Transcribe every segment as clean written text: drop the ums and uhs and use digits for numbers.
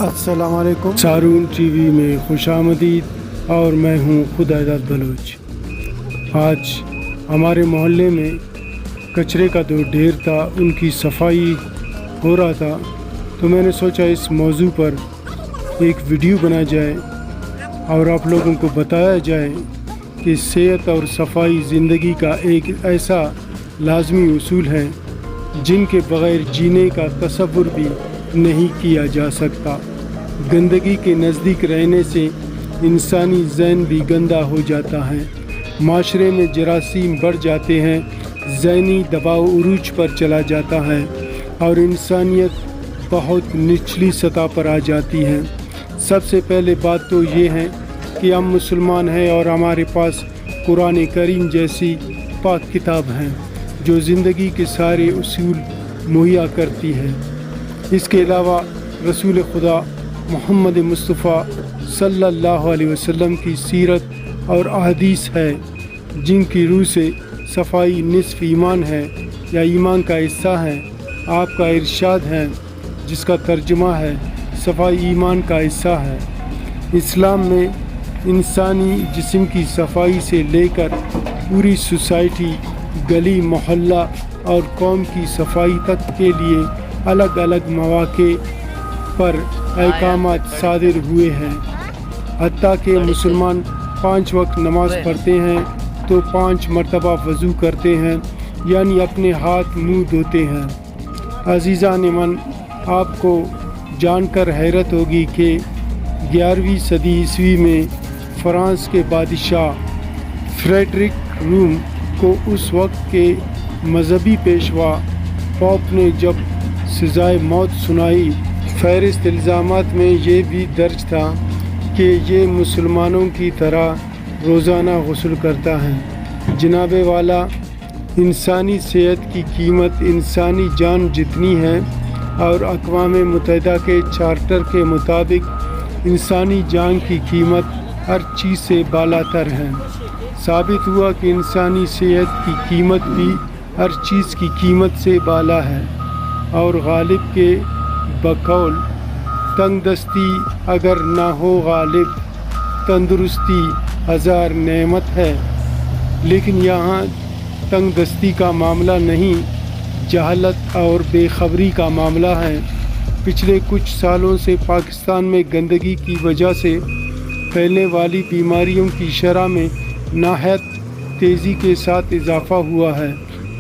अस्सलाम वालेकुम। सारून टीवी में खुश आमदीद और मैं हूँ खुदाइदाद बलोच। आज हमारे मोहल्ले में कचरे का जो ढेर था उनकी सफाई हो रहा था, तो मैंने सोचा इस मौजू पर एक वीडियो बनाया जाए और आप लोगों को बताया जाए कि सेहत और सफाई ज़िंदगी का एक ऐसा लाजमी उसूल है जिनके बग़ैर जीने का तसव्वुर भी नहीं किया जा सकता। गंदगी के नज़दीक रहने से इंसानी ज़हन भी गंदा हो जाता है, माशरे में जरासीम बढ़ जाते हैं, ज़हनी दबाव उरूज पर चला जाता है और इंसानियत बहुत निचली सतह पर आ जाती है। सबसे पहले बात तो ये है कि हम मुसलमान हैं और हमारे पास कुरान करीम जैसी पाक किताब है जो ज़िंदगी के सारे उसूल मुहैया करती है। इसके अलावा रसूल खुदा मोहम्मद मुस्तफ़ा सल्लल्लाहु अलैहि वसल्लम की सीरत और अहदीस है जिनकी रूह से सफाई निस्फ़ ईमान है या ईमान का हिस्सा है। आपका इरशाद है जिसका तर्जुमा है सफाई ईमान का हिस्सा है। इस्लाम में इंसानी जिस्म की सफाई से लेकर पूरी सोसाइटी, गली मोहल्ला और कौम की सफाई तक के लिए अलग अलग मौक़े पर अहकामात सादिर हुए हैं। हत्ता कि मुसलमान 5 वक्त नमाज़ पढ़ते हैं तो 5 मरतबा वज़ू करते हैं, यानी अपने हाथ मुँह धोते हैं। अज़ीज़ान मन, आपको जानकर हैरत होगी कि 11वीं सदी ईस्वी में फ्रांस के बादशाह फ्रेडरिक रूम को उस वक्त के मजहबी पेशवा पॉप ने जब सज़ाए मौत सुनाई, फ़हरिस्त इल्ज़ामात में ये भी दर्ज था कि ये मुसलमानों की तरह रोज़ाना गुस्ल करता है। जनाबे वाला, इंसानी सेहत की कीमत इंसानी जान जितनी है और अक़वाम मुत्तहिदा के चार्टर के मुताबिक इंसानी जान की कीमत हर चीज़ से बालातर है। साबित हुआ कि इंसानी सेहत की कीमत भी हर चीज़ की कीमत से बाला है और गालिब के बकौल तंगदस्ती अगर ना हो गालिब, तंदुरुस्ती हज़ार नेमत है। लेकिन यहाँ तंगदस्ती का मामला नहीं, जहालत और बेखबरी का मामला है। पिछले कुछ सालों से पाकिस्तान में गंदगी की वजह से फैलने वाली बीमारियों की शरह में नाहयत तेज़ी के साथ इजाफ़ा हुआ है।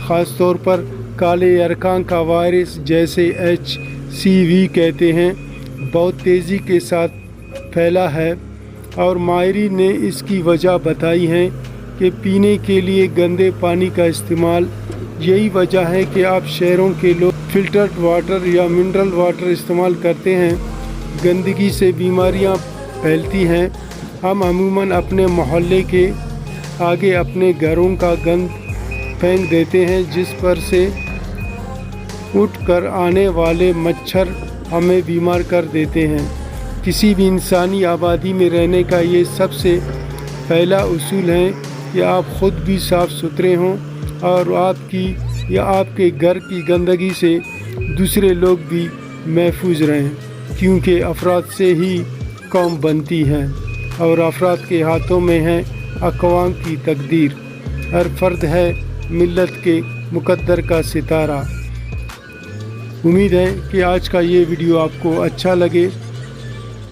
ख़ास तौर पर काले अरकान का वायरस जैसे HCV कहते हैं बहुत तेज़ी के साथ फैला है और माहिरीन ने इसकी वजह बताई है कि पीने के लिए गंदे पानी का इस्तेमाल। यही वजह है कि आप शहरों के लोग फ़िल्टर्ड वाटर या मिनरल वाटर इस्तेमाल करते हैं। गंदगी से बीमारियां फैलती हैं। हम अमूमन अपने मोहल्ले के आगे अपने घरों का गंद फेंक देते हैं, जिस पर से उठ कर आने वाले मच्छर हमें बीमार कर देते हैं। किसी भी इंसानी आबादी में रहने का ये सबसे पहला उसूल है कि आप ख़ुद भी साफ़ सुथरे हों और आपकी या आपके घर की गंदगी से दूसरे लोग भी महफूज रहें, क्योंकि अफराद से ही कौम बनती है और अफराद के हाथों में है अक़वाम की तकदीर। हर फ़र्द है मिल्लत के मुक़द्दर का सितारा। उम्मीद है कि आज का ये वीडियो आपको अच्छा लगे।